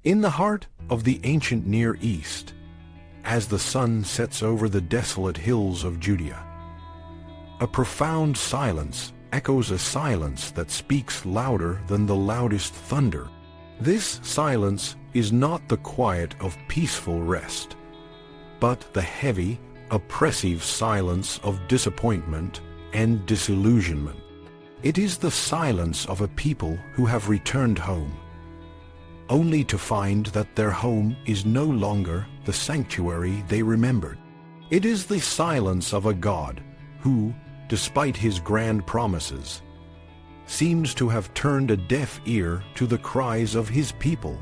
In the heart of the ancient Near East, as the sun sets over the desolate hills of Judea, a profound silence echoes, a silence that speaks louder than the loudest thunder. This silence is not the quiet of peaceful rest, but the heavy, oppressive silence of disappointment and disillusionment. It is the silence of a people who have returned home, only to find that their home is no longer the sanctuary they remembered. It is the silence of a God who, despite his grand promises, seems to have turned a deaf ear to the cries of his people.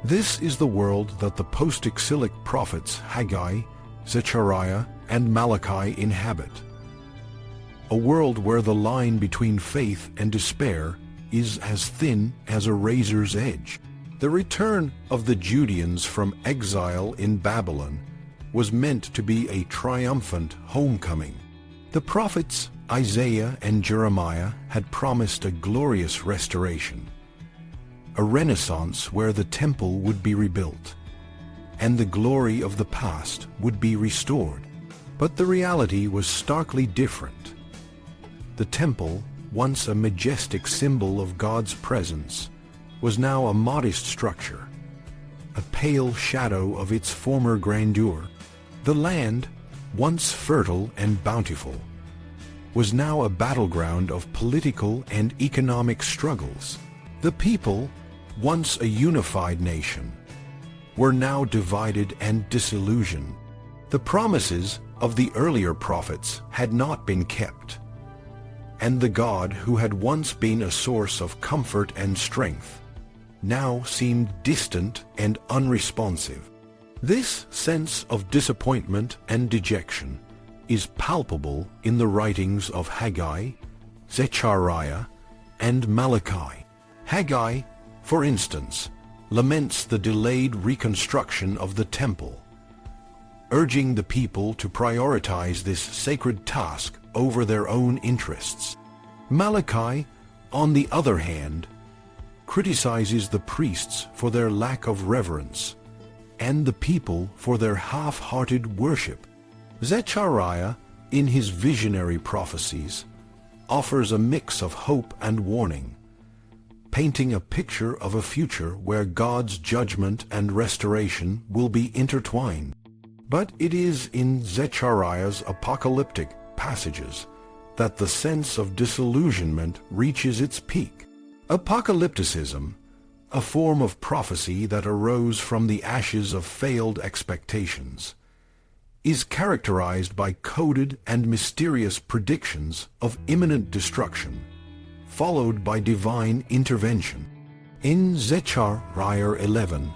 This is the world that the post-exilic prophets Haggai, Zechariah, and Malachi inhabit. A world where the line between faith and despair is as thin as a razor's edge. The return of the Judeans from exile in Babylon was meant to be a triumphant homecoming. The prophets Isaiah and Jeremiah had promised a glorious restoration, a renaissance where the temple would be rebuilt, and the glory of the past would be restored. But the reality was starkly different. The temple, once a majestic symbol of God's presence, was now a modest structure, a pale shadow of its former grandeur. The land, once fertile and bountiful, was now a battleground of political and economic struggles. The people, once a unified nation, were now divided and disillusioned. The promises of the earlier prophets had not been kept, and the God who had once been a source of comfort and strength now seemed distant and unresponsive. This sense of disappointment and dejection is palpable in the writings of Haggai, Zechariah, and Malachi. Haggai, for instance, laments the delayed reconstruction of the temple, urging the people to prioritize this sacred task over their own interests. Malachi, on the other hand, criticizes the priests for their lack of reverence and the people for their half-hearted worship. Zechariah, in his visionary prophecies, offers a mix of hope and warning, painting a picture of a future where God's judgment and restoration will be intertwined. But it is in Zechariah's apocalyptic passages that the sense of disillusionment reaches its peak. Apocalypticism, a form of prophecy that arose from the ashes of failed expectations, is characterized by coded and mysterious predictions of imminent destruction, followed by divine intervention. In Zechariah 11,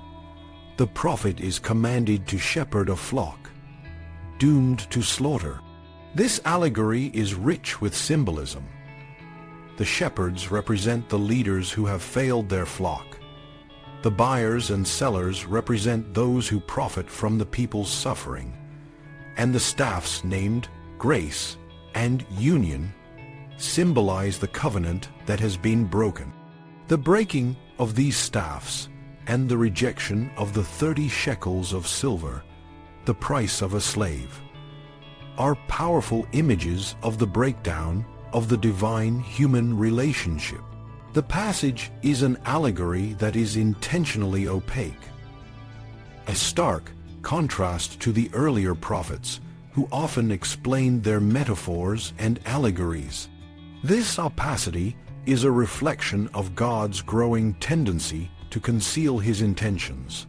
the prophet is commanded to shepherd a flock, doomed to slaughter. This allegory is rich with symbolism. The shepherds represent the leaders who have failed their flock. The buyers and sellers represent those who profit from the people's suffering. And the staffs named Grace and Union symbolize the covenant that has been broken. The breaking of these staffs and the rejection of the 30 shekels of silver, the price of a slave, are powerful images of the breakdown of the divine-human relationship. The passage is an allegory that is intentionally opaque, a stark contrast to the earlier prophets who often explained their metaphors and allegories. This opacity is a reflection of God's growing tendency to conceal his intentions,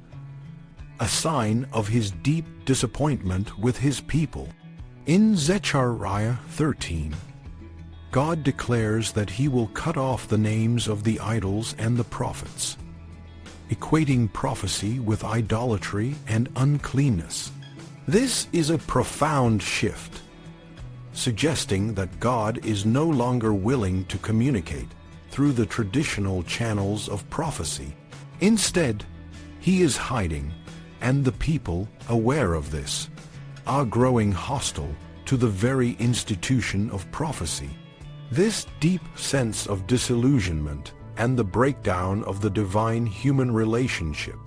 a sign of his deep disappointment with his people. In Zechariah 13, God declares that he will cut off the names of the idols and the prophets, equating prophecy with idolatry and uncleanness. This is a profound shift, suggesting that God is no longer willing to communicate through the traditional channels of prophecy. Instead, he is hiding, and the people, aware of this, are growing hostile to the very institution of prophecy. This deep sense of disillusionment and the breakdown of the divine-human relationship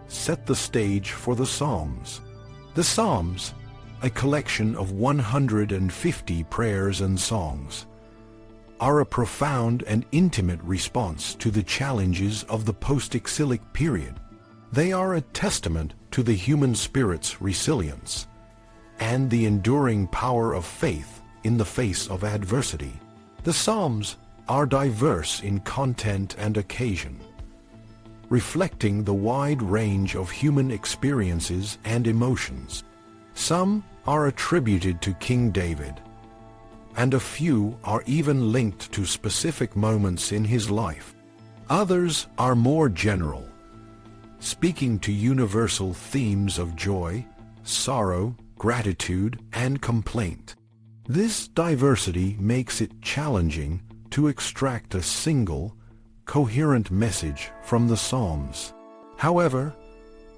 set the stage for the Psalms. The Psalms, a collection of 150 prayers and songs, are a profound and intimate response to the challenges of the post-exilic period. They are a testament to the human spirit's resilience and the enduring power of faith in the face of adversity. The Psalms are diverse in content and occasion, reflecting the wide range of human experiences and emotions. Some are attributed to King David, and a few are even linked to specific moments in his life. Others are more general, speaking to universal themes of joy, sorrow, gratitude, and complaint. This diversity makes it challenging to extract a single, coherent message from the Psalms. However,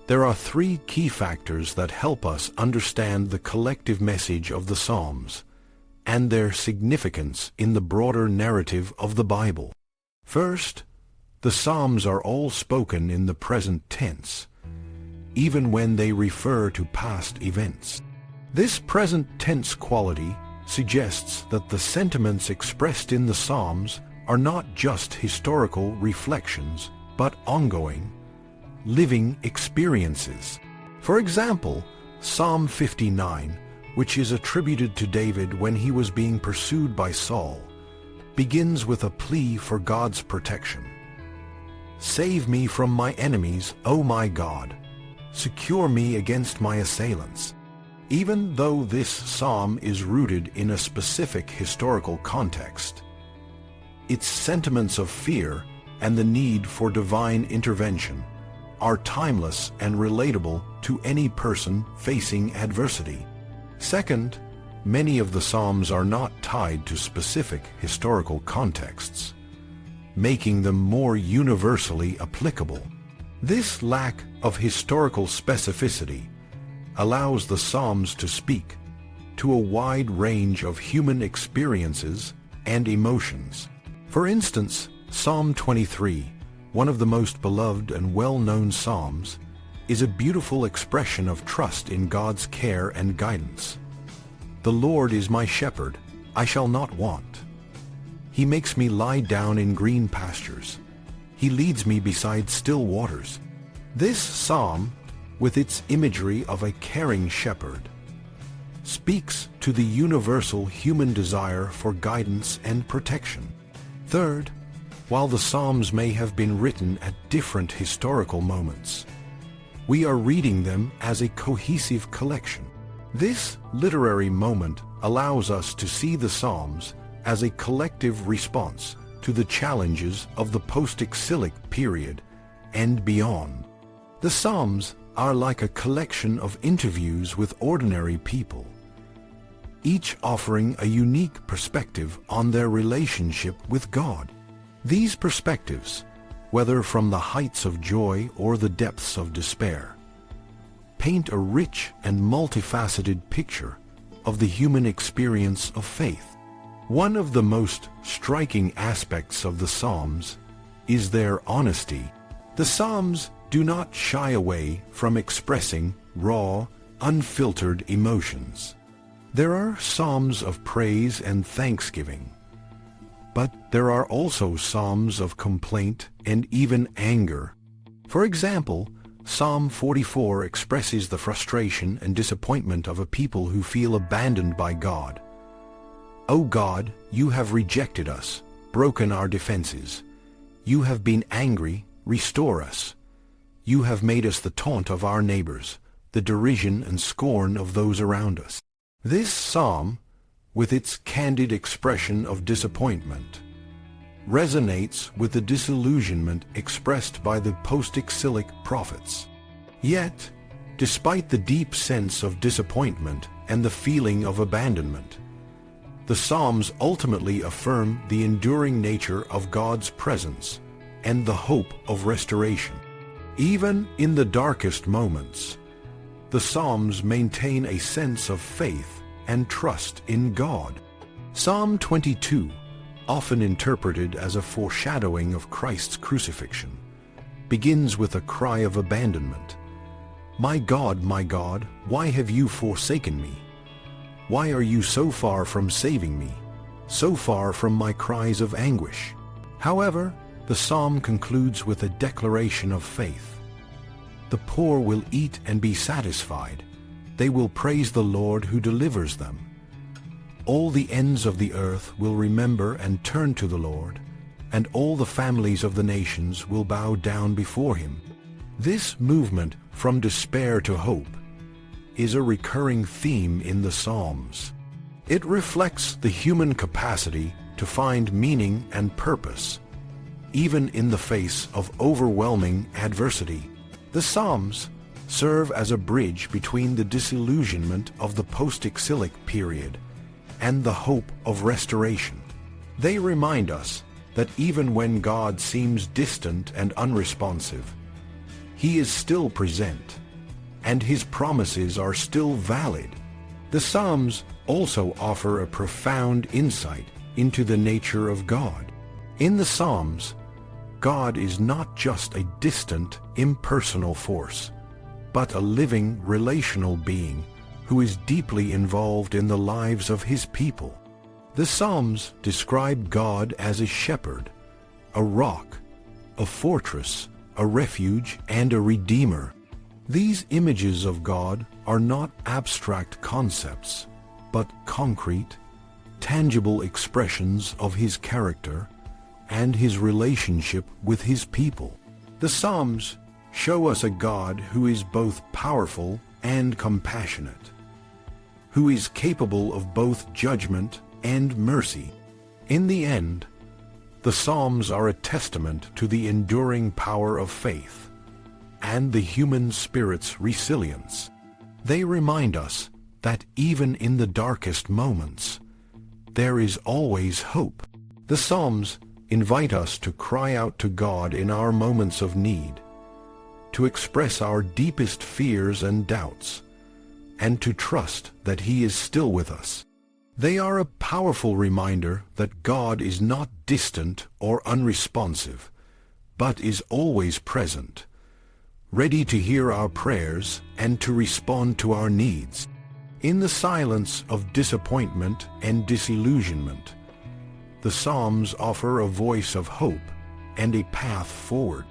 there are three key factors that help us understand the collective message of the Psalms and their significance in the broader narrative of the Bible. First, the Psalms are all spoken in the present tense, even when they refer to past events. This present tense quality suggests that the sentiments expressed in the Psalms are not just historical reflections, but ongoing, living experiences. For example, Psalm 59, which is attributed to David when he was being pursued by Saul, begins with a plea for God's protection. "Save me from my enemies, O my God. Secure me against my assailants." Even though this psalm is rooted in a specific historical context, its sentiments of fear and the need for divine intervention are timeless and relatable to any person facing adversity. Second, many of the Psalms are not tied to specific historical contexts, making them more universally applicable. This lack of historical specificity allows the Psalms to speak to a wide range of human experiences and emotions. For instance, Psalm 23, one of the most beloved and well-known psalms, is a beautiful expression of trust in God's care and guidance. "The Lord is my shepherd, I shall not want. He makes me lie down in green pastures. He leads me beside still waters." This psalm, with its imagery of a caring shepherd, speaks to the universal human desire for guidance and protection. Third, while the Psalms may have been written at different historical moments, we are reading them as a cohesive collection. This literary moment allows us to see the Psalms as a collective response to the challenges of the post-exilic period and beyond. The Psalms are like a collection of interviews with ordinary people, each offering a unique perspective on their relationship with God. These perspectives, whether from the heights of joy or the depths of despair, paint a rich and multifaceted picture of the human experience of faith. One of the most striking aspects of the Psalms is their honesty. The Psalms do not shy away from expressing raw, unfiltered emotions. There are psalms of praise and thanksgiving, but there are also psalms of complaint and even anger. For example, Psalm 44 expresses the frustration and disappointment of a people who feel abandoned by God. "O God, you have rejected us, broken our defenses. You have been angry, restore us. You have made us the taunt of our neighbors, the derision and scorn of those around us." This psalm, with its candid expression of disappointment, resonates with the disillusionment expressed by the post-exilic prophets. Yet, despite the deep sense of disappointment and the feeling of abandonment, the Psalms ultimately affirm the enduring nature of God's presence and the hope of restoration. Even in the darkest moments, the Psalms maintain a sense of faith and trust in God. Psalm 22, often interpreted as a foreshadowing of Christ's crucifixion, begins with a cry of abandonment, My God, why have you forsaken me? Why are you so far from saving me, so far from my cries of anguish? However, the psalm concludes with a declaration of faith. The poor will eat and be satisfied. They will praise the Lord who delivers them. All the ends of the earth will remember and turn to the Lord, and all the families of the nations will bow down before him. This movement from despair to hope is a recurring theme in the Psalms. It reflects the human capacity to find meaning and purpose, even in the face of overwhelming adversity. The Psalms serve as a bridge between the disillusionment of the post-exilic period and the hope of restoration. They remind us that even when God seems distant and unresponsive, he is still present, and his promises are still valid. The Psalms also offer a profound insight into the nature of God. In the Psalms, God is not just a distant, impersonal force, but a living, relational being who is deeply involved in the lives of his people. The Psalms describe God as a shepherd, a rock, a fortress, a refuge, and a redeemer. These images of God are not abstract concepts, but concrete, tangible expressions of his character and his relationship with his people. The Psalms show us a God who is both powerful and compassionate, who is capable of both judgment and mercy. In the end, the Psalms are a testament to the enduring power of faith and the human spirit's resilience. They remind us that even in the darkest moments, there is always hope. The Psalms invite us to cry out to God in our moments of need, to express our deepest fears and doubts, and to trust that he is still with us. They are a powerful reminder that God is not distant or unresponsive, but is always present, ready to hear our prayers and to respond to our needs. In the silence of disappointment and disillusionment, the Psalms offer a voice of hope and a path forward.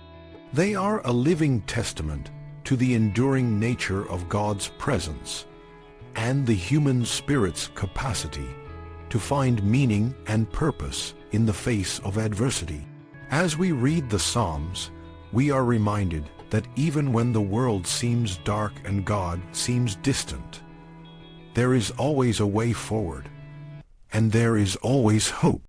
They are a living testament to the enduring nature of God's presence and the human spirit's capacity to find meaning and purpose in the face of adversity. As we read the Psalms, we are reminded that even when the world seems dark and God seems distant, there is always a way forward, and there is always hope.